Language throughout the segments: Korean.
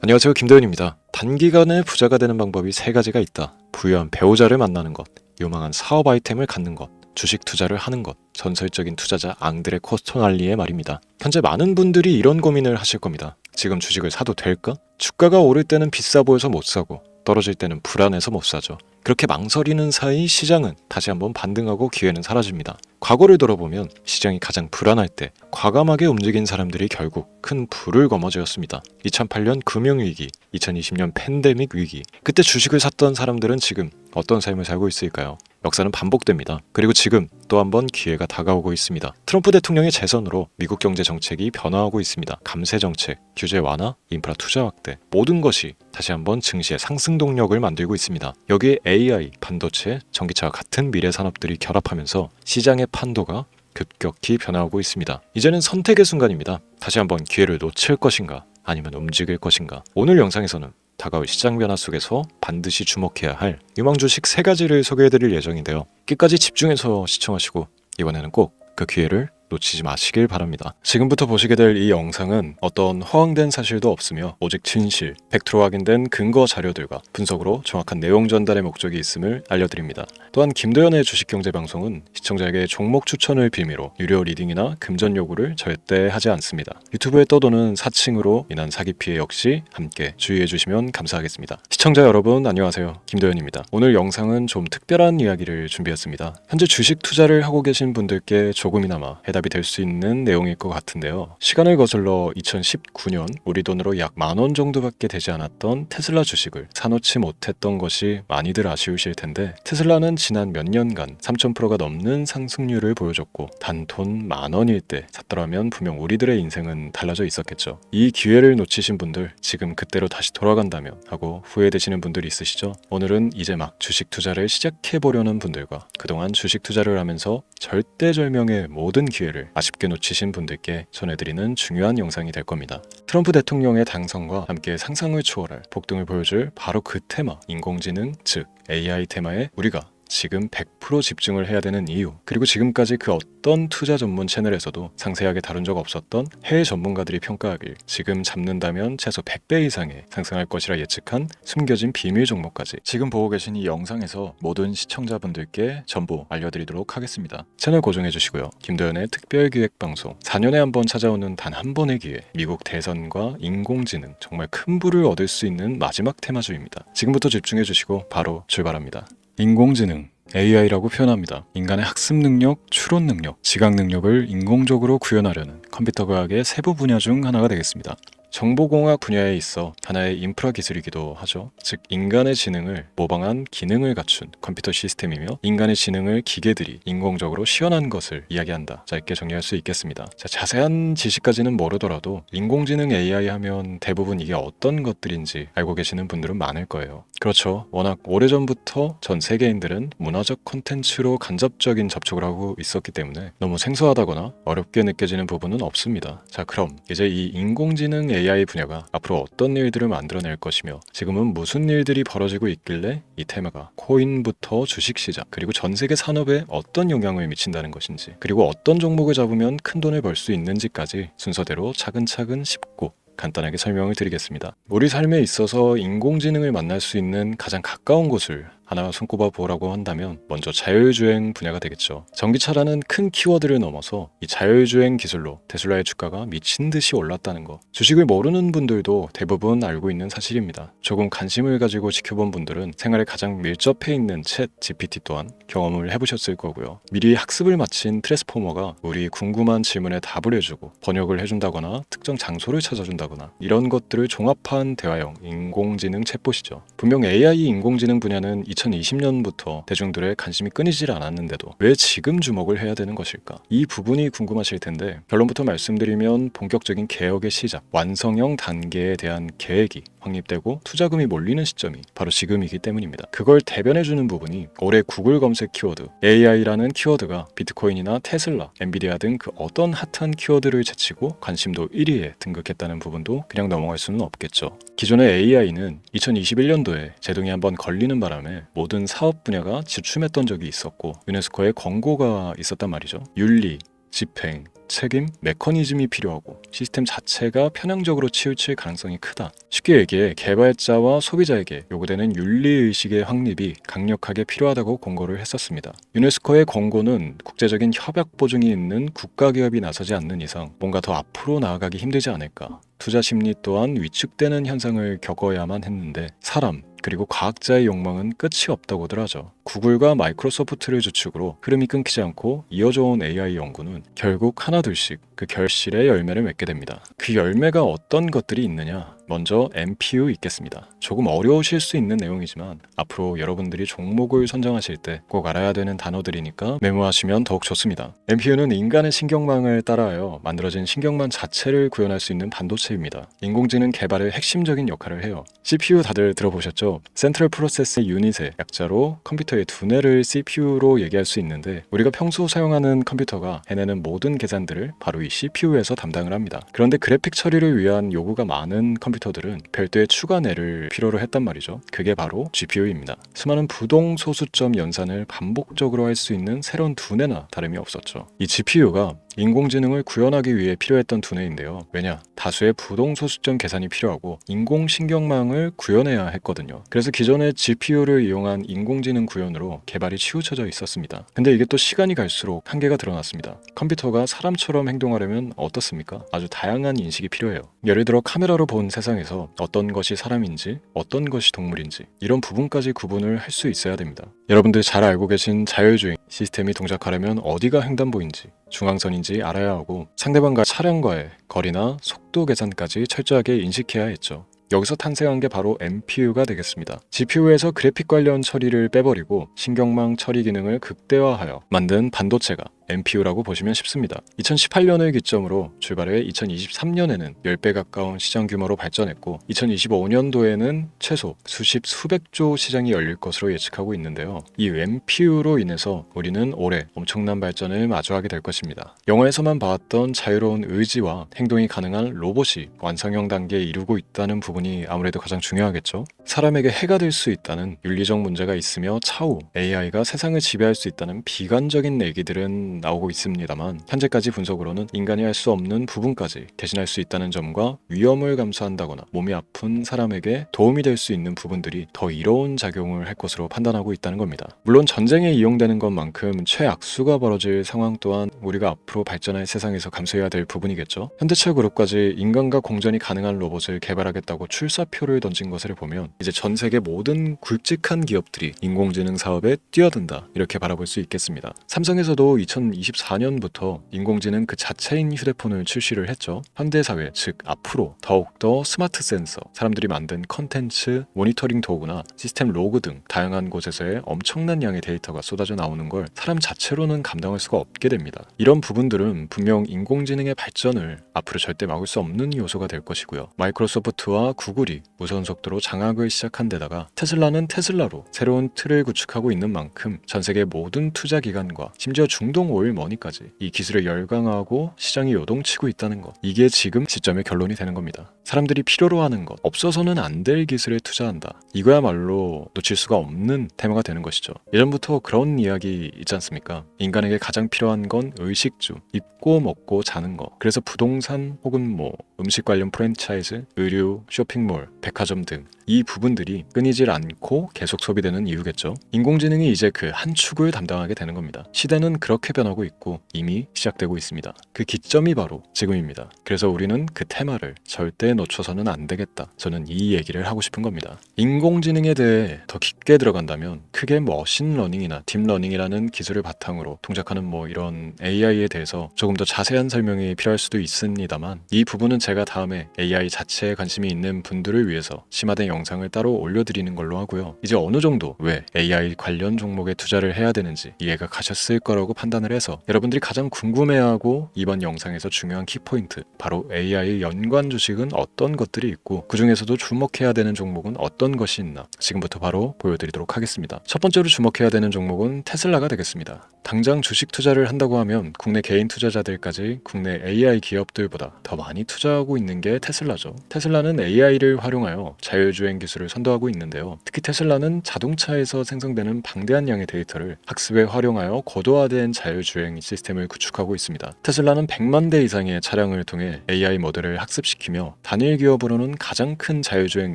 안녕하세요, 김도현입니다. 단기간에 부자가 되는 방법이 세 가지가 있다. 부유한 배우자를 만나는 것, 유망한 사업 아이템을 갖는 것, 주식 투자를 하는 것. 전설적인 투자자 앙드레 코스토날리의 말입니다. 현재 많은 분들이 이런 고민을 하실 겁니다. 지금 주식을 사도 될까? 주가가 오를 때는 비싸 보여서 못 사고 떨어질 때는 불안해서 못 사죠. 그렇게 망설이는 사이 시장은 다시 한번 반등하고 기회는 사라집니다. 과거를 돌아보면 시장이 가장 불안할 때 과감하게 움직인 사람들이 결국 큰 부를 거머쥐었습니다. 2008년 금융위기, 2020년 팬데믹 위기. 그때 주식을 샀던 사람들은 지금 어떤 삶을 살고 있을까요? 역사는 반복됩니다. 그리고 지금 또 한 번 기회가 다가오고 있습니다. 트럼프 대통령의 재선으로 미국 경제 정책이 변화하고 있습니다. 감세 정책, 규제 완화, 인프라 투자 확대, 모든 것이 다시 한번 증시의 상승 동력을 만들고 있습니다. 여기에 AI, 반도체, 전기차와 같은 미래 산업들이 결합하면서 시장의 판도가 급격히 변화하고 있습니다. 이제는 선택의 순간입니다. 다시 한번 기회를 놓칠 것인가, 아니면 움직일 것인가. 오늘 영상에서는 다가올 시장 변화 속에서 반드시 주목해야 할 유망 주식 3가지를 소개해드릴 예정인데요. 끝까지 집중해서 시청하시고 이번에는 꼭 그 기회를 놓치지 마시길 바랍니다. 지금부터 보시게 될 이 영상은 어떤 허황된 사실도 없으며 오직 진실, 팩트로 확인된 근거 자료들과 분석으로 정확한 내용 전달의 목적이 있음을 알려드립니다. 또한 김도현의 주식경제방송은 시청자에게 종목 추천을 빌미로 유료 리딩이나 금전 요구를 절대 하지 않습니다. 유튜브에 떠도는 사칭으로 인한 사기 피해 역시 함께 주의해 주시면 감사하겠습니다. 시청자 여러분 안녕하세요, 김도현입니다. 오늘 영상은 좀 특별한 이야기를 준비했습니다. 현재 주식 투자를 하고 계신 분들께 조금이나마 해답이 될 수 있는 내용일 것 같은데요. 시간을 거슬러 2019년 우리 돈으로 약 10,000원 정도밖에 되지 않았던 테슬라 주식을 사놓지 못했던 것이 많이들 아쉬우실 텐데, 테슬라는 지난 몇 년간 3,000%가 넘는 상승률을 보여줬고 단 돈 10,000원일 때 샀더라면 분명 우리들의 인생은 달라져 있었겠죠. 이 기회를 놓치신 분들, 지금 그때로 다시 돌아간다면 하고 후회되시는 분들이 있으시죠? 오늘은 이제 막 주식 투자를 시작해보려는 분들과 그동안 주식 투자를 하면서 절대절명의 모든 기회를 아쉽게 놓치신 분들께 전해드리는 중요한 영상이 될 겁니다. 트럼프 대통령의 당선과 함께 상상을 초월할 폭등을 보여줄 바로 그 테마, 인공지능, 즉 AI 테마에 우리가 지금 100% 집중을 해야 되는 이유, 그리고 지금까지 그 어떤 투자 전문 채널에서도 상세하게 다룬 적 없었던 해외 전문가들이 평가하길 지금 잡는다면 최소 100배 이상의 상승할 것이라 예측한 숨겨진 비밀 종목까지 지금 보고 계신 이 영상에서 모든 시청자분들께 전부 알려드리도록 하겠습니다. 채널 고정해 주시고요. 김도현의 특별기획방송, 4년에 한 번 찾아오는 단 한 번의 기회, 미국 대선과 인공지능, 정말 큰 부를 얻을 수 있는 마지막 테마주입니다. 지금부터 집중해 주시고 바로 출발합니다. 인공지능, AI라고 표현합니다. 인간의 학습 능력, 추론 능력, 지각 능력을 인공적으로 구현하려는 컴퓨터 과학의 세부 분야 중 하나가 되겠습니다. 정보공학 분야에 있어 하나의 인프라 기술이기도 하죠. 즉 인간의 지능을 모방한 기능을 갖춘 컴퓨터 시스템이며, 인간의 지능을 기계들이 인공적으로 시연한 것을 이야기한다. 짧게 정리할 수 있겠습니다. 자세한 지식까지는 모르더라도 인공지능 AI 하면 대부분 이게 어떤 것들인지 알고 계시는 분들은 많을 거예요. 그렇죠. 워낙 오래전부터 전 세계인들은 문화적 콘텐츠로 간접적인 접촉을 하고 있었기 때문에 너무 생소하다거나 어렵게 느껴지는 부분은 없습니다. 자, 그럼 이제 이 인공지능 AI 분야가 앞으로 어떤 일들을 만들어낼 것이며 지금은 무슨 일들이 벌어지고 있길래 이 테마가 코인부터 주식시장 그리고 전 세계 산업에 어떤 영향을 미친다는 것인지, 그리고 어떤 종목을 잡으면 큰 돈을 벌 수 있는지까지 순서대로 차근차근 쉽고 간단하게 설명을 드리겠습니다. 우리 삶에 있어서 인공지능을 만날 수 있는 가장 가까운 곳을 하나 손꼽아 보라고 한다면 먼저 자율주행 분야가 되겠죠. 전기차라는 큰 키워드를 넘어서 이 자율주행 기술로 테슬라의 주가가 미친 듯이 올랐다는 거, 주식을 모르는 분들도 대부분 알고 있는 사실입니다. 조금 관심을 가지고 지켜본 분들은 생활에 가장 밀접해 있는 챗 GPT 또한 경험을 해보셨을 거고요. 미리 학습을 마친 트랜스포머가 우리 궁금한 질문에 답을 해주고 번역을 해준다거나 특정 장소를 찾아준다거나 이런 것들을 종합한 대화형 인공지능 챗봇이죠. 분명 AI 인공지능 분야는 2020년부터 대중들의 관심이 끊이질 않았는데도 왜 지금 주목을 해야 되는 것일까? 이 부분이 궁금하실 텐데, 결론부터 말씀드리면 본격적인 개혁의 시작, 완성형 단계에 대한 계획이 확립되고 투자금이 몰리는 시점이 바로 지금이기 때문입니다. 그걸 대변해주는 부분이 올해 구글 검색 키워드 AI라는 키워드가 비트코인이나 테슬라, 엔비디아 등 그 어떤 핫한 키워드를 제치고 관심도 1위에 등극했다는 부분도 그냥 넘어갈 수는 없겠죠. 기존의 AI는 2021년도에 제동이 한번 걸리는 바람에 모든 사업 분야가 주춤했던 적이 있었고 유네스코의 권고가 있었단 말이죠. 윤리, 집행, 무책임 메커니즘이 필요하고 시스템 자체가 편향적으로 치우칠 가능성이 크다. 쉽게 얘기해 개발자와 소비자에게 요구되는 윤리의식의 확립이 강력하게 필요하다고 권고를 했었습니다. 유네스코의 권고는 국제적인 협약 보증이 있는 국가기업이 나서지 않는 이상 뭔가 더 앞으로 나아가기 힘들지 않을까. 투자 심리 또한 위축되는 현상을 겪어야만 했는데 사람 그리고 과학자의 욕망은 끝이 없다고들 하죠. 구글과 마이크로소프트를 주축으로 흐름이 끊기지 않고 이어져온 AI 연구는 결국 하나둘씩 그 결실의 열매를 맺게 됩니다. 그 열매가 어떤 것들이 있느냐? 먼저 MPU 있겠습니다. 조금 어려우실 수 있는 내용이지만 앞으로 여러분들이 종목을 선정하실 때 꼭 알아야 되는 단어들이니까 메모하시면 더욱 좋습니다. MPU는 인간의 신경망을 따라하여 만들어진 신경망 자체를 구현할 수 있는 반도체입니다. 인공지능 개발의 핵심적인 역할을 해요. CPU 다들 들어보셨죠? 센트럴 프로세스 유닛의 약자로 컴퓨터의 두뇌를 CPU로 얘기할 수 있는데 우리가 평소 사용하는 컴퓨터가 해내는 모든 계산들을 바로 이 CPU에서 담당을 합니다. 그런데 그래픽 처리를 위한 요구가 많은 컴퓨터들은 별도의 추가 뇌를 필요로 했단 말이죠. 그게 바로 GPU입니다. 수많은 부동 소수점 연산을 반복적으로 할 수 있는 새로운 두뇌나 다름이 없었죠. 이 GPU가 인공지능을 구현하기 위해 필요했던 두뇌인데요. 왜냐? 다수의 부동소수점 계산이 필요하고 인공신경망을 구현해야 했거든요. 그래서 기존의 GPU를 이용한 인공지능 구현으로 개발이 치우쳐져 있었습니다. 근데 이게 또 시간이 갈수록 한계가 드러났습니다. 컴퓨터가 사람처럼 행동하려면 어떻습니까? 아주 다양한 인식이 필요해요. 예를 들어 카메라로 본 세상에서 어떤 것이 사람인지 어떤 것이 동물인지 이런 부분까지 구분을 할 수 있어야 됩니다. 여러분들 잘 알고 계신 자율주행 시스템이 동작하려면 어디가 횡단보인지 중앙선인지 알아야 하고 상대방과 차량과의 거리나 속도 계산까지 철저하게 인식해야 했죠. 여기서 탄생한 게 바로 MPU가 되겠습니다. GPU에서 그래픽 관련 처리를 빼버리고 신경망 처리 기능을 극대화하여 만든 반도체가 MPU라고 보시면 쉽습니다. 2018년을 기점으로 출발해 2023년에는 10배 가까운 시장 규모로 발전했고 2025년도에는 최소 수백조 시장이 열릴 것으로 예측하고 있는데요. 이 MPU로 인해서 우리는 올해 엄청난 발전을 마주하게 될 것입니다. 영화에서만 봐왔던 자유로운 의지와 행동이 가능한 로봇이 완성형 단계에 이르고 있다는 부분이 아무래도 가장 중요하겠죠. 사람에게 해가 될 수 있다는 윤리적 문제가 있으며 차후 AI가 세상을 지배할 수 있다는 비관적인 얘기들은 나오고 있습니다만 현재까지 분석으로는 인간이 할 수 없는 부분까지 대신할 수 있다는 점과 위험을 감수한다거나 몸이 아픈 사람에게 도움이 될 수 있는 부분들이 더 이로운 작용을 할 것으로 판단하고 있다는 겁니다. 물론 전쟁에 이용되는 것만큼 최악수가 벌어질 상황 또한 우리가 앞으로 발전할 세상에서 감수해야 될 부분이겠죠. 현대차 그룹까지 인간과 공전이 가능한 로봇을 개발하겠다고 출사표를 던진 것을 보면 이제 전 세계 모든 굵직한 기업들이 인공지능 사업에 뛰어든다 이렇게 바라볼 수 있겠습니다. 삼성에서도 2024년부터 인공지능 그 자체인 휴대폰을 출시를 했죠. 현대사회 즉 앞으로 더욱더 스마트 센서, 사람들이 만든 컨텐츠, 모니터링 도구나 시스템 로그 등 다양한 곳에서의 엄청난 양의 데이터가 쏟아져 나오는 걸 사람 자체로는 감당할 수가 없게 됩니다. 이런 부분들은 분명 인공지능의 발전을 앞으로 절대 막을 수 없는 요소가 될 것이고요. 마이크로소프트와 구글이 무선 속도로 장악을 시작한 데다가 테슬라는 테슬라로 새로운 틀을 구축하고 있는 만큼 전 세계 모든 투자 기관과 심지어 중동 오일 머니까지 이 기술에 열광하고 시장이 요동치고 있다는 것, 이게 지금 시점의 결론이 되는 겁니다. 사람들이 필요로 하는 것, 없어서는 안 될 기술에 투자한다. 이거야말로 놓칠 수가 없는 테마가 되는 것이죠. 예전부터 그런 이야기 있지 않습니까? 인간에게 가장 필요한 건 의식주, 입고 먹고 자는 것. 그래서 부동산 혹은 음식 관련 프랜차이즈, 의류, 쇼핑몰, 백화점 등 이 부분들이 끊이질 않고 계속 소비되는 이유겠죠. 인공지능이 이제 그 한 축을 담당하게 되는 겁니다. 시대는 그렇게 변하고 있고 이미 시작되고 있습니다. 그 기점이 바로 지금입니다. 그래서 우리는 그 테마를 절대 놓쳐서는 안 되겠다. 저는 이 얘기를 하고 싶은 겁니다. 인공지능에 대해 더 깊게 들어간다면 크게 머신러닝이나 딥러닝이라는 기술을 바탕으로 동작하는 이런 AI에 대해서 조금 더 자세한 설명이 필요할 수도 있습니다만 이 부분은 제가 다음에 AI 자체에 관심이 있는 분들을 위해서 심화된 영상을 따로 올려드리는 걸로 하고요. 이제 어느 정도 왜 AI 관련 종목에 투자를 해야 되는지 이해가 가셨을 거라고 판단을 해서 여러분들이 가장 궁금해하고 이번 영상에서 중요한 키포인트, 바로 AI 연관 주식은 어떤 것들이 있고 그 중에서도 주목해야 되는 종목은 어떤 것이 있나 지금부터 바로 보여드리도록 하겠습니다. 첫 번째로 주목해야 되는 종목은 테슬라가 되겠습니다. 당장 주식 투자를 한다고 하면 국내 개인 투자자들까지 국내 AI 기업들보다 더 많이 투자하고 있는 게 테슬라죠. 테슬라는 AI를 활용하여 자율주행 기술을 선도하고 있는데요. 특히 테슬라는 자동차에서 생성되는 방대한 양의 데이터를 학습에 활용하여 고도화된 자율주행 자율주행 시스템을 구축하고 있습니다. 테슬라는 100만 대 이상의 차량을 통해 AI 모델을 학습시키며 단일 기업으로는 가장 큰 자율주행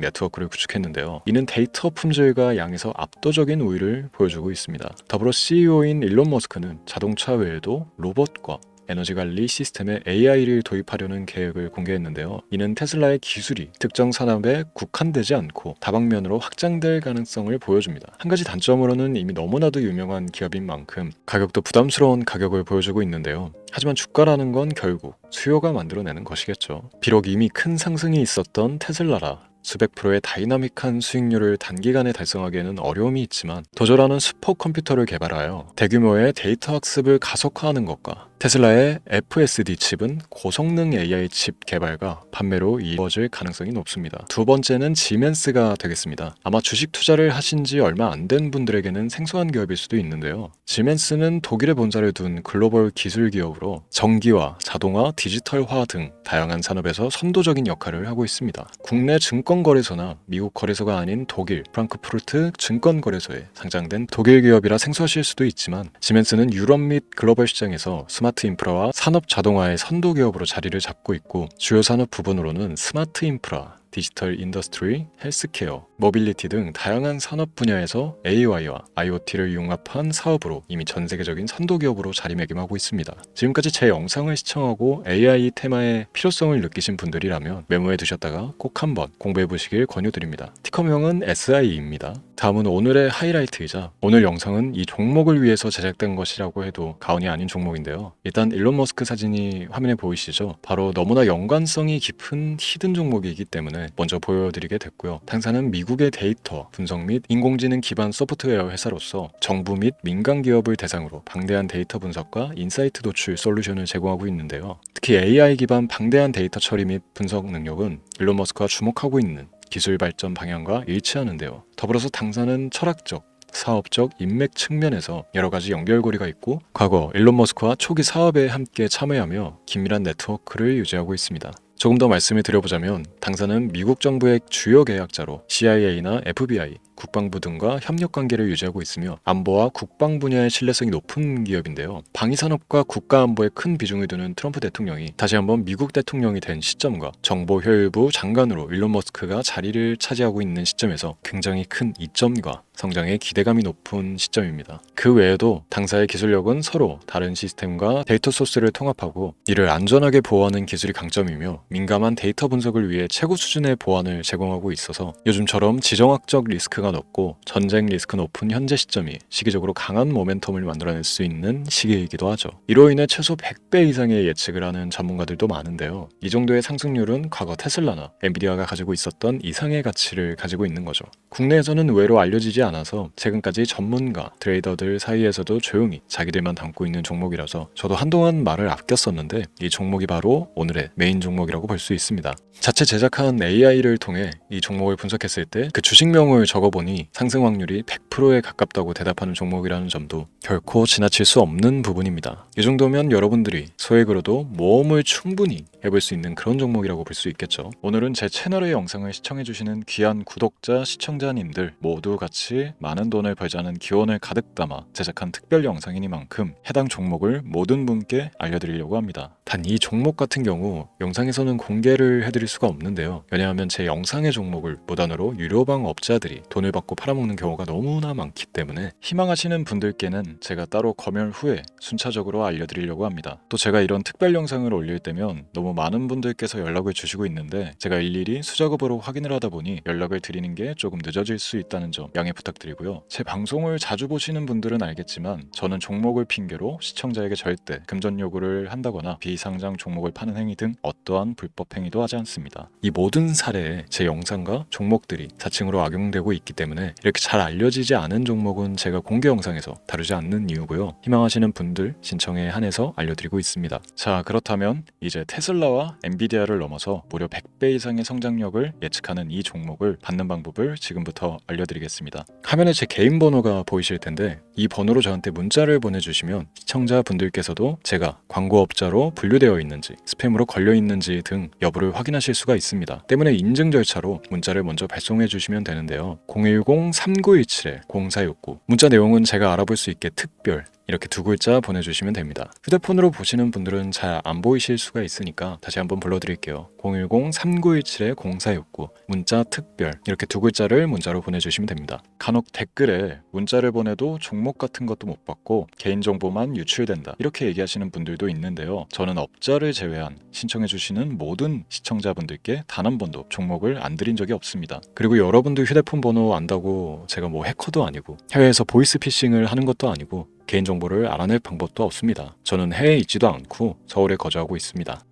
네트워크를 구축했는데요. 이는 데이터 품질과 양에서 압도적인 우위를 보여주고 있습니다. 더불어 CEO인 일론 머스크는 자동차 외에도 로봇과 에너지 관리 시스템에 AI를 도입하려는 계획을 공개했는데요. 이는 테슬라의 기술이 특정 산업에 국한되지 않고 다방면으로 확장될 가능성을 보여줍니다. 한 가지 단점으로는 이미 너무나도 유명한 기업인 만큼 가격도 부담스러운 가격을 보여주고 있는데요. 하지만 주가라는 건 결국 수요가 만들어내는 것이겠죠. 비록 이미 큰 상승이 있었던 테슬라라 수백 프로의 다이나믹한 수익률을 단기간에 달성하기에는 어려움이 있지만 도저라는 슈퍼컴퓨터를 개발하여 대규모의 데이터 학습을 가속화하는 것과 테슬라의 FSD 칩은 고성능 AI 칩 개발과 판매로 이루어질 가능성이 높습니다. 두 번째는 지멘스가 되겠습니다. 아마 주식 투자를 하신 지 얼마 안 된 분들에게는 생소한 기업일 수도 있는데요. 지멘스는 독일에 본사를 둔 글로벌 기술 기업으로 전기와 자동화, 디지털화 등 다양한 산업에서 선도적인 역할을 하고 있습니다. 국내 증권거래소나 미국 거래소가 아닌 독일 프랑크푸르트 증권거래소에 상장된 독일 기업이라 생소하실 수도 있지만 지멘스는 유럽 및 글로벌 시장에서 스마트 인프라와 산업 자동화의 선도 기업으로 자리를 잡고 있고 주요 산업 부분으로는 스마트 인프라, 디지털 인더스트리, 헬스케어, 모빌리티 등 다양한 산업 분야에서 AI와 IoT를 융합한 사업으로 이미 전 세계적인 선도 기업으로 자리매김하고 있습니다. 지금까지 제 영상을 시청하고 AI 테마의 필요성을 느끼신 분들이라면 메모해 두셨다가 꼭 한번 공부해 보시길 권유드립니다. 티커명은 SI입니다. 다음은 오늘의 하이라이트이자 오늘 영상은 이 종목을 위해서 제작된 것이라고 해도 과언이 아닌 종목인데요. 일단 일론 머스크 사진이 화면에 보이시죠? 바로 너무나 연관성이 깊은 히든 종목이기 때문에 먼저 보여드리게 됐고요. 당사는 미국의 데이터 분석 및 인공지능 기반 소프트웨어 회사로서 정부 및 민간 기업을 대상으로 방대한 데이터 분석과 인사이트 도출 솔루션을 제공하고 있는데요. 특히 AI 기반 방대한 데이터 처리 및 분석 능력은 일론 머스크가 주목하고 있는 기술 발전 방향과 일치하는데요. 더불어서 당사는 철학적, 사업적, 인맥 측면에서 여러 가지 연결고리가 있고 과거 일론 머스크와 초기 사업에 함께 참여하며 긴밀한 네트워크를 유지하고 있습니다. 조금 더 말씀을 드려보자면 당사는 미국 정부의 주요 계약자로 CIA나 FBI, 국방부 등과 협력관계를 유지하고 있으며 안보와 국방 분야의 신뢰성이 높은 기업인데요. 방위산업과 국가안보에 큰 비중을 두는 트럼프 대통령이 다시 한번 미국 대통령이 된 시점과 정보효율부 장관으로 일론 머스크가 자리를 차지하고 있는 시점에서 굉장히 큰 이점과 성장에 기대감이 높은 시점입니다. 그 외에도 당사의 기술력은 서로 다른 시스템과 데이터 소스를 통합하고 이를 안전하게 보호하는 기술이 강점이며 민감한 데이터 분석을 위해 최고 수준의 보안을 제공하고 있어서 요즘처럼 지정학적 리스크가 높고 전쟁 리스크 높은 현재 시점이 시기적으로 강한 모멘텀을 만들어낼 수 있는 시기이기도 하죠. 이로 인해 최소 100배 이상의 예측을 하는 전문가들도 많은데요. 이 정도의 상승률은 과거 테슬라나 엔비디아가 가지고 있었던 이상의 가치를 가지고 있는 거죠. 국내에서는 의외로 알려지지 않아서 최근까지 전문가, 트레이더들 사이에서도 조용히 자기들만 담고 있는 종목이라서 저도 한동안 말을 아꼈었는데 이 종목이 바로 오늘의 메인 종목이라고 볼 수 있습니다. 자체 제작한 AI를 통해 이 종목을 분석했을 때 그 주식명을 적어보니 상승 확률이 100%에 가깝다고 대답하는 종목이라는 점도 결코 지나칠 수 없는 부분입니다. 이 정도면 여러분들이 소액으로도 모험을 충분히 해볼 수 있는 그런 종목이라고 볼 수 있겠죠. 오늘은 제 채널의 영상을 시청해주시는 귀한 구독자, 시청자님들 모두 같이 많은 돈을 벌자는 기원을 가득 담아 제작한 특별 영상이니만큼 해당 종목을 모든 분께 알려드리려고 합니다. 단 이 종목 같은 경우 영상에서는 공개를 해드릴 수가 없는데요. 왜냐하면 제 영상의 종목을 무단으로 유료방 업자들이 돈을 받고 팔아먹는 경우가 너무나 많기 때문에 희망하시는 분들께는 제가 따로 검열 후에 순차적으로 알려드리려고 합니다. 또 제가 이런 특별 영상을 올릴 때면 너무 많은 분들께서 연락을 주시고 있는데 제가 일일이 수작업으로 확인을 하다 보니 연락을 드리는 게 조금 늦어질 수 있다는 점 양해 부탁드리고요. 제 방송을 자주 보시는 분들은 알겠지만 저는 종목을 핑계로 시청자에게 절대 금전 요구를 한다거나 비상장 종목을 파는 행위 등 어떠한 불법 행위도 하지 않습니다. 이 모든 사례에 제 영상과 종목들이 사칭으로 악용되고 있기 때문에 이렇게 잘 알려지지 않은 종목은 제가 공개 영상에서 다루지 않는 이유고요. 희망하시는 분들 신청에 한해서 알려드리고 있습니다. 자, 그렇다면 이제 테슬라와 엔비디아를 넘어서 무려 100배 이상의 성장력을 예측하는 이 종목을 받는 방법을 지금부터 알려드리겠습니다. 화면에 제 개인 번호가 보이실 텐데 이 번호로 저한테 문자를 보내주시면 시청자분들께서도 제가 광고업자로 분류되어 있는지 스팸으로 걸려 있는지 등 여부를 확인하실 수가 있습니다. 때문에 인증 절차로 문자를 먼저 발송해 주시면 되는데요. 010-3917-0469 문자 내용은 제가 알아볼 수 있게 특별 이렇게 두 글자 보내주시면 됩니다. 휴대폰으로 보시는 분들은 잘 안 보이실 수가 있으니까 다시 한번 불러드릴게요. 010-3917-0469 문자 특별 이렇게 두 글자를 문자로 보내주시면 됩니다. 간혹 댓글에 문자를 보내도 종목 같은 것도 못 받고 개인정보만 유출된다 이렇게 얘기하시는 분들도 있는데요. 저는 업자를 제외한 신청해주시는 모든 시청자분들께 단 한 번도 종목을 안 드린 적이 없습니다. 그리고 여러분들 휴대폰 번호 안다고 제가 뭐 해커도 아니고 해외에서 보이스피싱을 하는 것도 아니고 개인정보를 알아낼 방법도 없습니다. 저는 해외에 있지도 않고 서울에 거주하고 있습니다.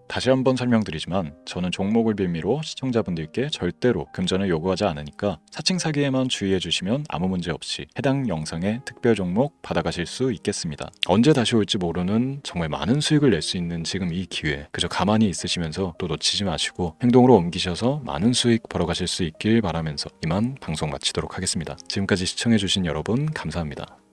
다시 한번 설명드리지만 저는 종목을 빌미로 시청자분들께 절대로 금전을 요구하지 않으니까 사칭 사기에만 주의해 주시면 아무 문제 없이 해당 영상의 특별 종목 받아가실 수 있겠습니다. 언제 다시 올지 모르는 정말 많은 수익을 낼 수 있는 지금 이 기회 그저 가만히 있으시면서 또 놓치지 마시고 행동으로 옮기셔서 많은 수익 벌어가실 수 있길 바라면서 이만 방송 마치도록 하겠습니다. 지금까지 시청해 주신 여러분 감사합니다.